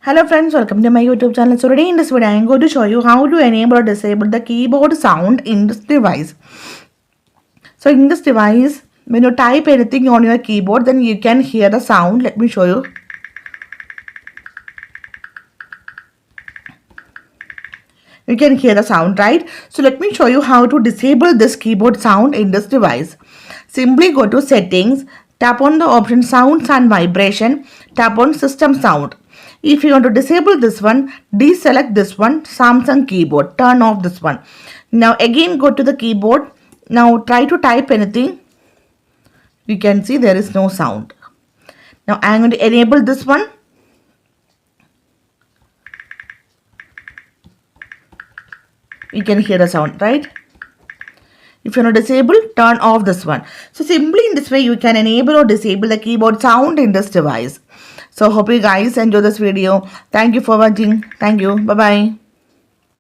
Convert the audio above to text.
Hello friends, welcome to my YouTube channel. So today in this video I am going to show you how to enable or disable the keyboard sound in this device. So in this device, when you type anything on your keyboard, then you can hear the sound. Let me show you. You can hear the sound, right? So let me show you how to disable this keyboard sound in this device. Simply go to settings, tap on the option sounds and vibration, tap on system sound. If you want to disable this one, deselect this one, Samsung keyboard, turn off this one. Now again go to the keyboard. Now try to type anything. You can see there is no sound. Now I am going to enable this one. You can hear the sound, right? If you want to disable, turn off this one. So simply in this way you can enable or disable the keyboard sound in this device. So hope you guys enjoy this video. Thank you for watching. Thank you. Bye bye.